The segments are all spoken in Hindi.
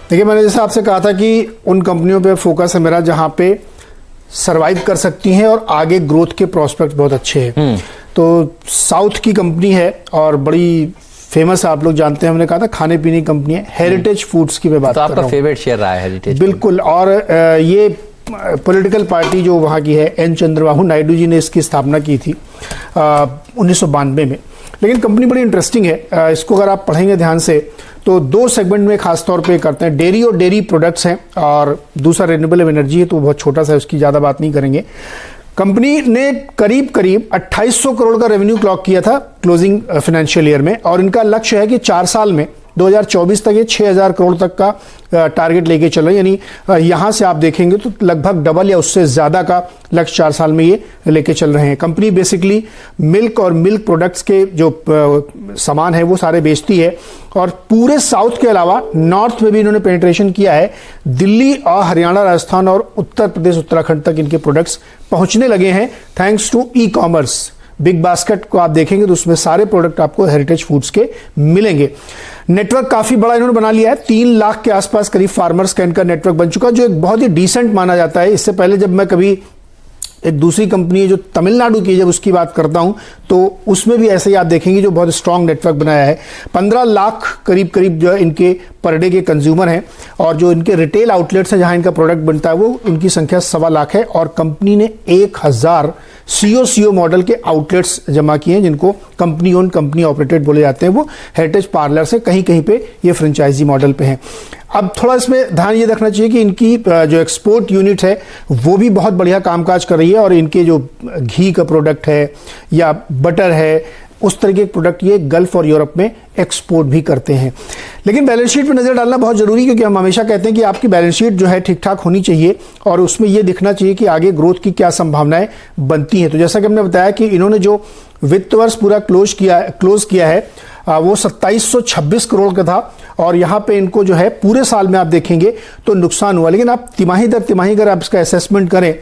देखिए, मैंने जैसे आपसे कहा था कि उन कंपनियों पे फोकस है मेरा जहां पे सरवाइव कर सकती हैं और आगे ग्रोथ के प्रोस्पेक्ट बहुत अच्छे हैं। तो साउथ की कंपनी है और बड़ी फेमस है, आप लोग जानते हैं, हमने कहा था खाने पीने की कंपनी है, हेरिटेज फूड्स की मैं बात कर रहा हूं। तो आपका फेवरेट शेयर रहा है हेरिटेज? बिल्कुल। और ये पॉलिटिकल पार्टी जो वहाँ की है, एन चंद्रबाबू नायडू जी ने इसकी स्थापना की थी 1992 में। लेकिन कंपनी बड़ी इंटरेस्टिंग है, इसको अगर आप पढ़ेंगे ध्यान से तो दो सेगमेंट में खास तौर पे करते हैं, डेयरी और डेयरी प्रोडक्ट्स हैं और दूसरा रिन्यूएबल एनर्जी है, तो बहुत छोटा सा है, उसकी ज़्यादा बात नहीं करेंगे। कंपनी ने करीब 2800 करोड़ का रेवेन्यू क्लॉक किया था क्लोजिंग फाइनेंशियल ईयर में, और इनका लक्ष्य है कि 4 साल में 2024 तक ये 6000 करोड़ तक का टारगेट लेके चल रहे हैं। यानी यहां से आप देखेंगे तो लगभग डबल या उससे ज्यादा का लक्ष्य 4 साल में ये लेके चल रहे हैं। कंपनी बेसिकली मिल्क और मिल्क प्रोडक्ट्स के जो सामान है वो सारे बेचती है, और पूरे साउथ के अलावा नॉर्थ में भी इन्होंने पेनिट्रेशन किया है। दिल्ली और हरियाणा, राजस्थान और उत्तर प्रदेश, उत्तराखंड तक इनके प्रोडक्ट्स पहुंचने लगे हैं thanks to e commerce. BigBasket को आप देखेंगे तो उसमें सारे प्रोडक्ट आपको हेरिटेज फूड्स के मिलेंगे। नेटवर्क काफी बड़ा इन्होंने बना लिया है, 3 लाख के आसपास करीब फार्मर्स का इनका नेटवर्क बन चुका, जो एक बहुत ही डिसेंट माना जाता है। इससे पहले जब मैं कभी एक दूसरी कंपनी है जो तमिलनाडु की, जब उसकी बात करता हूं तो उसमें भी ऐसे ही आप देखेंगे जो बहुत स्ट्रांग नेटवर्क बनाया है। 15 लाख करीब जो इनके पर डे के कंज्यूमर हैं, और जो इनके रिटेल आउटलेट्स हैं जहां इनका प्रोडक्ट बनता है वो इनकी संख्या 1.25 लाख है। और कंपनी ने 1000 सीओ मॉडल के आउटलेट्स जमा किए हैं, जिनको कंपनी ओन कंपनी ऑपरेटेड बोले जाते हैं। वो हेरिटेज पार्लर से कहीं कहीं पे ये फ्रेंचाइजी मॉडल पे हैं। अब थोड़ा इसमें ध्यान ये रखना चाहिए कि इनकी जो एक्सपोर्ट यूनिट है वो भी बहुत बढ़िया कामकाज कर रही है, और इनके जो घी का प्रोडक्ट है या बटर है, उस तरह के प्रोडक्ट ये गल्फ और यूरोप में एक्सपोर्ट भी करते हैं। लेकिन बैलेंस शीट पर नजर डालना बहुत जरूरी है, क्योंकि हम हमेशा कहते हैं कि आपकी बैलेंस शीट जो है ठीक ठाक होनी चाहिए, और उसमें यह दिखना चाहिए कि आगे ग्रोथ की क्या संभावनाएं बनती हैं। तो जैसा कि हमने बताया कि इन्होंने जो वित्त वर्ष पूरा क्लोज किया है वो 2726 करोड़ का था, और यहां पे इनको जो है पूरे साल में आप देखेंगे तो नुकसान हुआ। लेकिन आप तिमाही दर तिमाही अगर आप इसका असेसमेंट करें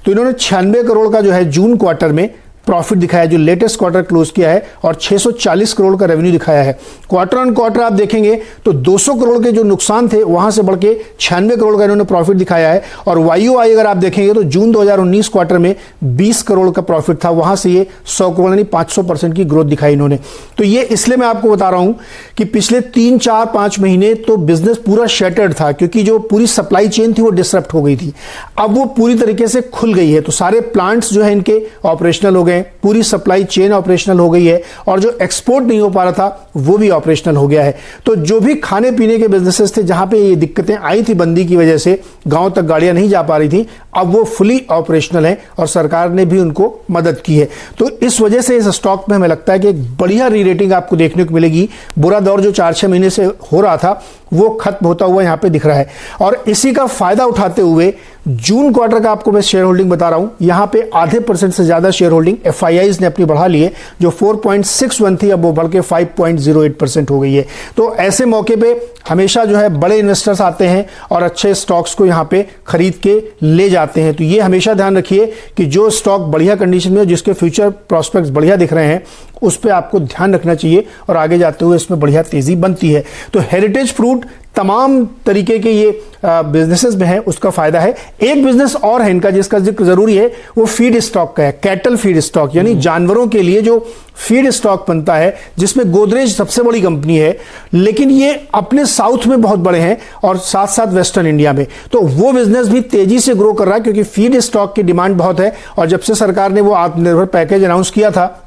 तो इन्होंने 96 करोड़ का जो है जून क्वार्टर में प्रॉफिट दिखाया, जो लेटेस्ट क्वार्टर क्लोज किया है, और 640 करोड़ का रेवेन्यू दिखाया है। क्वार्टर ऑन क्वार्टर आप देखेंगे तो 200 करोड़ के जो नुकसान थे वहां से बढ़ के 96 करोड़ का इन्होंने प्रॉफिट दिखाया है। और YOY अगर आप देखेंगे तो जून 2019 क्वार्टर में 20 करोड़ का प्रॉफिट था, वहां से ये 100 करोड़ यानी 500% की ग्रोथ दिखाई इन्होंने। तो ये इसलिए मैं आपको बता रहा हूं कि पिछले 3, 4, 5 महीने तो बिजनेस पूरा शटर्ड था, क्योंकि जो पूरी सप्लाई चेन थी वो डिसरप्ट हो गई थी। अब वो पूरी तरीके से खुल गई है, तो सारे प्लांट्स जो है इनके ऑपरेशनल हो गए, पूरी सप्लाई चेन ऑपरेशनल हो गई है, और जो एक्सपोर्ट नहीं हो पा रहा था वो भी ऑपरेशनल हो गया है। तो जो भी खाने पीने के बिजनेसेस थे जहां पे ये दिक्कतें आई थी बंदी की वजह से, गांव तक गाड़ियां नहीं जा पा रही थी, अब वो फुली ऑपरेशनल है, और सरकार ने भी उनको मदद की है। तो इस वजह से इस स्टॉक में हमें लगता है कि एक बढ़िया री रेटिंग आपको देखने को मिलेगी। बुरा दौर जो 4-6 महीने से हो रहा था वो खत्म होता हुआ यहां पे दिख रहा है, और इसी का फायदा उठाते हुए जून क्वार्टर का आपको मैं शेयर होल्डिंग बता रहा हूं। यहां पे आधे % से ज्यादा शेयर होल्डिंग FIIs ने अपनी बढ़ा ली है, जो 4.61 थी अब वो बढ़ के 5.08% हो गई है। तो ऐसे मौके पे हमेशा जो है बड़े इन्वेस्टर्स आते हैं और अच्छे स्टॉक्स को यहां पे खरीद के ले जाते हैं। तो ये हमेशा ध्यान रखिए कि जो स्टॉक बढ़िया कंडीशन में, जिसके फ्यूचर प्रोस्पेक्ट्स बढ़िया दिख रहे हैं, उस पर आपको ध्यान रखना चाहिए, और आगे जाते हुए इसमें बढ़िया तेजी बनती है। तो हेरिटेज फ्रूट तमाम तरीके के ये बिजनेसेस में है, उसका फायदा है। एक बिजनेस और है इनका जिसका जिक्र जरूरी है, वो फीड स्टॉक का है, कैटल फीड स्टॉक, यानी जानवरों के लिए जो फीड स्टॉक बनता है, जिसमें गोदरेज सबसे बड़ी कंपनी है, लेकिन ये अपने साउथ में बहुत बड़े हैं और साथ साथ वेस्टर्न इंडिया में। तो वो बिजनेस भी तेजी से ग्रो कर रहा है, क्योंकि फीड स्टॉक की डिमांड बहुत है। और जब से सरकार ने वो आत्मनिर्भर पैकेज अनाउंस किया था,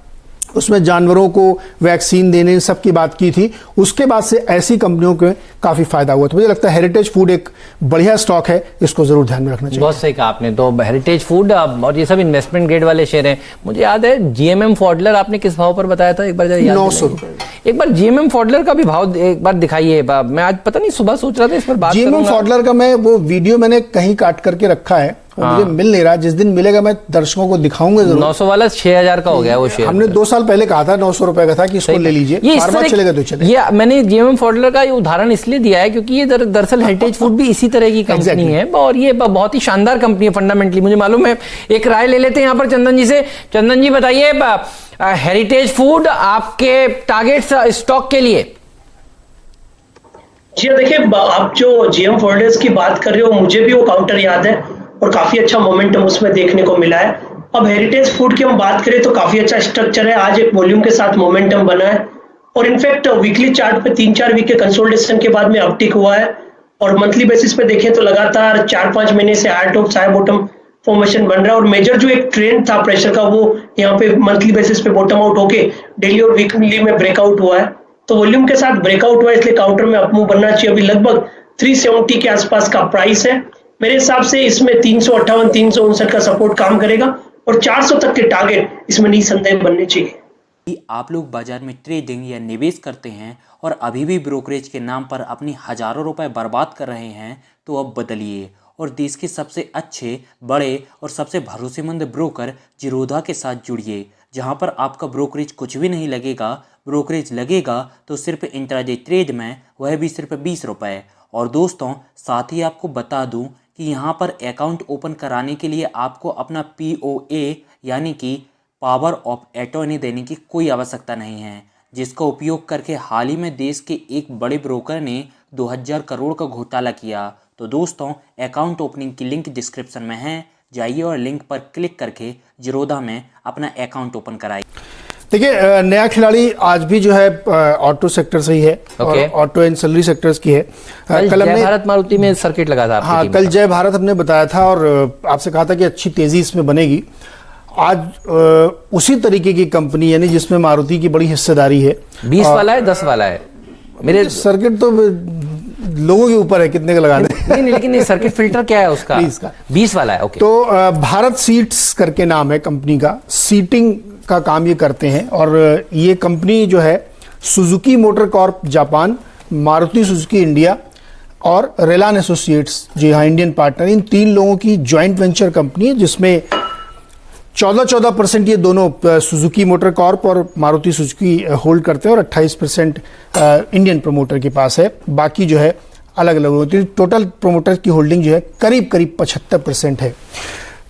उसमें जानवरों को वैक्सीन देने सब की बात की थी, उसके बाद से ऐसी कंपनियों को काफी फायदा हुआ। तो मुझे लगता है हेरिटेज फूड एक बढ़िया स्टॉक है, इसको जरूर ध्यान में रखना चाहिए। बहुत सही कहा आपने। तो हेरिटेज फूड और ये सब इन्वेस्टमेंट ग्रेड वाले शेयर हैं। मुझे याद है GMM फॉडलर आपने किस भाव पर बताया था, एक बार 900 रुपए। एक बार GMM फॉडलर का भी भाव एक बार दिखाइए। मैं आज पता नहीं सुबह सोच रहा था इस पर बात करूंगा। GMM फॉडलर का मैं वो वीडियो मैंने कहीं काट करके रखा है, मुझे मिल नहीं रहा। जिस दिन मिलेगा मैं दर्शकों को दिखाऊंगा जरूर। 900 वाला 6000 का हो गया वो शेयर। हमने 2 साल पहले कहा था 900 रुपए का था कि इसको ले लीजिए, बार-बार चलेगा तो चलेगा। ये मैंने GMM फॉडलर का ये उदाहरण इसलिए दिया है क्योंकि ये दरअसल हेरिटेज फूड भी इसी तरह की कंपनी है, और ये बहुत ही शानदार कंपनी है फंडामेंटली, मुझे मालूम है। एक राय ले लेते हैं यहाँ पर चंदन जी से। चंदन जी बताइए, हेरिटेज फूड आपके टारगेट स्टॉक के लिए। जी हाँ, देखिए आप जो जीएम फोल्डर्स की बात कर रहे हो, मुझे भी वो काउंटर याद है और काफी अच्छा मोमेंटम उसमें देखने को मिला है। अब हेरिटेज फूड की हम बात करें तो काफी अच्छा स्ट्रक्चर है, आज एक वॉल्यूम के साथ मोमेंटम बना है और इनफैक्ट वीकली चार्ट पे 3-4 वीक के कंसोलिडेशन के बाद में अपटिक हुआ है और मंथली बेसिस पे देखें तो लगातार 4-5 महीने से high top high bottom formation बन रहा है और मेजर जो एक ट्रेंड था प्रेशर का वो यहाँ पे मंथली बेसिस पे बॉटम आउट होके डेली और वीकली में ब्रेकआउट हुआ है। तो वॉल्यूम के साथ ब्रेकआउट हुआ है, इसलिए काउंटर में अपमूव बनना चाहिए। अभी लगभग 370 के आसपास का प्राइस है, मेरे हिसाब से इसमें 358-359 का सपोर्ट काम करेगा और 400 तक के टारगेट इसमें निसंदेह बनने चाहिए। कि आप लोग बाजार में ट्रेडिंग या निवेश करते हैं और अभी भी ब्रोकरेज के नाम पर अपनी हजारों रुपए बर्बाद कर रहे हैं तो अब बदलिए और देश के सबसे अच्छे, बड़े और सबसे भरोसेमंद ब्रोकर जिरोधा के साथ जुड़िए, जहां पर आपका ब्रोकरेज कुछ भी नहीं लगेगा। ब्रोकरेज लगेगा तो सिर्फ इंट्राडे ट्रेड में, वह भी सिर्फ 20 रुपये। और दोस्तों, साथ ही आपको बता दूं कि यहाँ पर अकाउंट ओपन कराने के लिए आपको अपना POA यानी कि पावर ऑफ अटॉर्नी देने की कोई आवश्यकता नहीं है, जिसका उपयोग करके हाल ही में देश के एक बड़े ब्रोकर ने 2000 करोड़ का घोटाला किया। तो दोस्तों, अकाउंट ओपनिंग की लिंक डिस्क्रिप्शन में है, जाइए और लिंक पर क्लिक करके जिरोधा में अपना अकाउंट ओपन कराइए। देखिए, नया खिलाड़ी आज भी जो है ऑटो सेक्टर से ही है और ऑटो एंसिलरी सेक्टर्स की है। कल हमने भारत मारुति में सर्किट लगा था। हाँ, कल जय भारत हमने बताया था और आपसे कहा था कि अच्छी तेजी इसमें बनेगी। आज उसी तरीके की कंपनी यानी जिसमें मारुति की बड़ी हिस्सेदारी है। 20 वाला है, 10 वाला है। मेरे सर्किट तो लोगों के ऊपर है कितने का लगा दे। नहीं, लेकिन ये सर्किट फिल्टर क्या है उसका? 20 वाला है। ओके। तो भारत सीट्स करके नाम है कंपनी का, सीटिंग का काम ये करते हैं और ये कंपनी जो है Suzuki motor Corp Japan, Maruti Suzuki India और रेलान एसोसिएट्स जो यहाँ इंडियन पार्टनर, इन 3 लोगों की ज्वाइंट वेंचर कंपनी है, जिसमें 14% ये दोनों सुजुकी मोटर कॉर्प और मारुति सुजुकी होल्ड करते हैं और 28% इंडियन प्रमोटर के पास है। बाकी जो है अलग अलग होती है। टोटल प्रमोटर की होल्डिंग जो है करीब 75% है।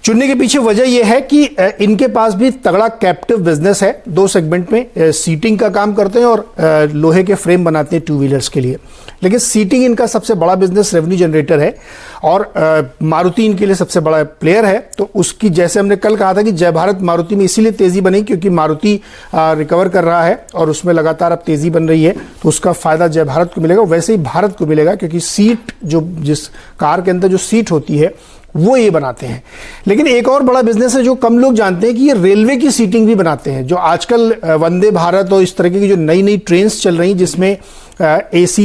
चुनने के पीछे वजह यह है कि इनके पास भी तगड़ा कैप्टिव बिजनेस है। 2 सेगमेंट में सीटिंग का काम करते हैं और लोहे के फ्रेम बनाते हैं 2 व्हीलर्स के लिए। लेकिन सीटिंग इनका सबसे बड़ा बिजनेस रेवेन्यू जनरेटर है और मारुति इनके लिए सबसे बड़ा प्लेयर है। तो उसकी, जैसे हमने कल कहा था कि जय भारत मारुति में इसीलिए तेजी बनी क्योंकि मारुति रिकवर कर रहा है और उसमें लगातार अब तेजी बन रही है, तो उसका फायदा जय भारत को मिलेगा। वैसे ही भारत को मिलेगा क्योंकि सीट जो जिस कार के अंदर जो सीट होती है वो ये बनाते हैं। लेकिन एक और बड़ा बिजनेस है जो कम लोग जानते हैं कि ये रेलवे की सीटिंग भी बनाते हैं। जो आजकल वंदे भारत और इस तरह की जो नई नई ट्रेन्स चल रही जिसमें AC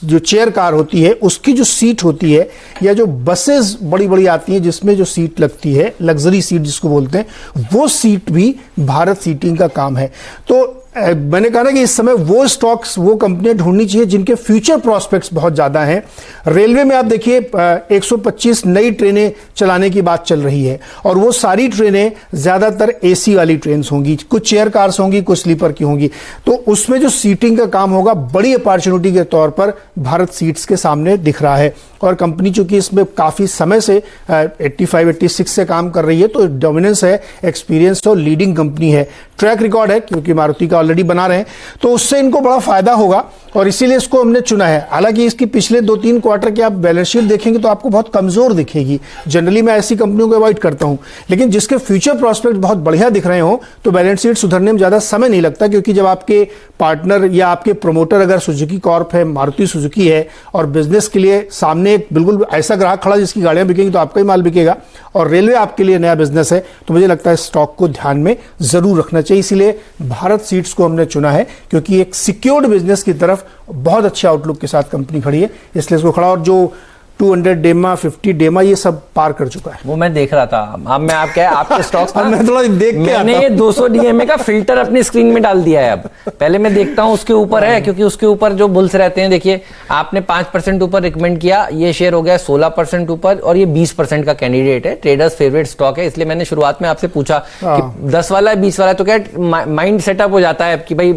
जो चेयर कार होती है उसकी जो सीट होती है, या जो बसेस बड़ी बड़ी आती हैं जिसमें जो सीट लगती है, लग्जरी सीट जिसको बोलते हैं, वो सीट भी भारत सीटिंग का काम है। तो मैंने कहा ना कि इस समय वो स्टॉक्स, वो कंपनियां ढूंढनी चाहिए जिनके फ्यूचर प्रोस्पेक्ट्स बहुत ज्यादा हैं। रेलवे में आप देखिए 125 नई ट्रेनें चलाने की बात चल रही है और वो सारी ट्रेनें ज्यादातर AC वाली ट्रेन होंगी, कुछ चेयर कार्स होंगी, कुछ स्लीपर की होंगी। तो उसमें जो सीटिंग का काम होगा बड़ी अपॉर्चुनिटी के तौर पर भारत सीट्स के सामने दिख रहा है। और कंपनी चूंकि इसमें काफी समय से 85-86 से काम कर रही है, तो डोमिनेंस है, एक्सपीरियंस और लीडिंग कंपनी है, ट्रैक रिकॉर्ड है क्योंकि मारुति का ऑलरेडी बना रहे हैं, तो उससे इनको बड़ा फायदा होगा और इसीलिए इसको हमने चुना है। हालांकि इसकी पिछले 2-3 क्वार्टर की आप बैलेंस शीट देखेंगे तो आपको बहुत कमजोर दिखेगी। जनरली मैं ऐसी कंपनियों को अवॉइड करता हूं, लेकिन जिसके फ्यूचर प्रोस्पेक्ट बहुत बढ़िया दिख रहे हो तो बैलेंस शीट सुधरने में ज्यादा समय नहीं लगता, क्योंकि जब आपके पार्टनर या आपके प्रमोटर अगर सुजुकी कॉर्प है, मारुति सुजुकी है और बिजनेस के लिए सामने एक बिल्कुल ऐसा ग्राहक खड़ा जिसकी गाड़ियां बिकेंगी तो आपका ही माल बिकेगा और रेलवे आपके लिए नया बिजनेस है, तो मुझे लगता है स्टॉक को ध्यान में जरूर रखना चाहिए। इसीलिए भारत सीट्स को हमने चुना है क्योंकि एक सिक्योर्ड बिजनेस की तरफ बहुत अच्छे आउटलुक के साथ कंपनी खड़ी है, इसलिए इसको खड़ा। और जो 200 डेमा 50 डेमा ये सब पार कर चुका है। वो मैं देख रहा था। अब मैं आपके स्टॉक्स मैं थोड़ा देख के मैंने ये 200 DMA का फिल्टर अपनी स्क्रीन में डाल दिया है। अब पहले मैं देखता हूं उसके ऊपर है, क्योंकि उसके ऊपर जो बुल्स रहते हैं, देखिए आपने 5% ऊपर रिकमेंड किया, ये शेयर हो गया 16% ऊपर और ये 20% का कैंडिडेट है। ट्रेडर्स फेवरेट स्टॉक है, इसलिए मैंने शुरुआत में आपसे पूछा कि 10 वाला है 20 वाला है, तो क्या माइंड सेटअप हो जाता है कि भाई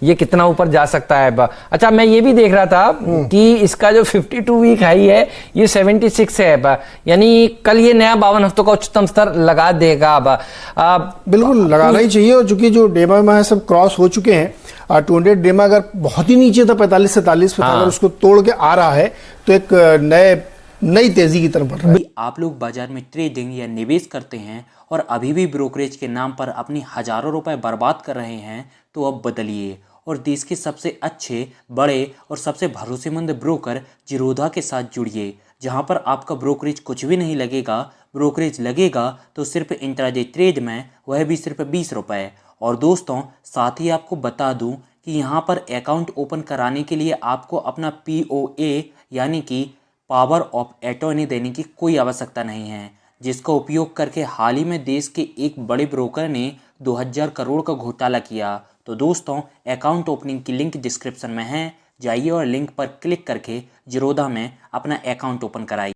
ये कितना ऊपर जा सकता है। अच्छा, मैं ये भी देख रहा था कि इसका जो 52 वीक हाई है ये 76 है अब, यानी कल ये नया 52 हफ्तों का उच्चतम स्तर लगा देगा अब। बिल्कुल लगाना ही चाहिए, और चूंकि जो डेमा है सब क्रॉस हो चुके हैं, 200 डेमा अगर बहुत ही नीचे था 45-47 पे था, अगर उसको तोड़ के आ रहा है तो एक नई तेजी की तरफ बढ़ रहा है। आप लोग बाजार में ट्रेडिंग या निवेश करते हैं और अभी भी ब्रोकरेज के नाम पर अपनी हजारों रुपए बर्बाद कर रहे हैं, तो अब बदलिए और देश के सबसे अच्छे, बड़े और सबसे भरोसेमंद ब्रोकर जीरोधा के साथ जुड़िए, जहां पर आपका ब्रोकरेज कुछ भी नहीं लगेगा। ब्रोकरेज लगेगा तो सिर्फ इंट्राडे ट्रेड में, वह भी सिर्फ 20 रुपये। और दोस्तों, साथ ही आपको बता दूं कि यहाँ पर अकाउंट ओपन कराने के लिए आपको अपना POA यानी कि पावर ऑफ अटॉर्नी देने की कोई आवश्यकता नहीं है, जिसका उपयोग करके हाल ही में देश के एक बड़े ब्रोकर ने 2000 करोड़ का घोटाला किया। तो दोस्तों, अकाउंट ओपनिंग की लिंक डिस्क्रिप्शन में है, जाइए और लिंक पर क्लिक करके जीरोधा में अपना अकाउंट ओपन कराइए।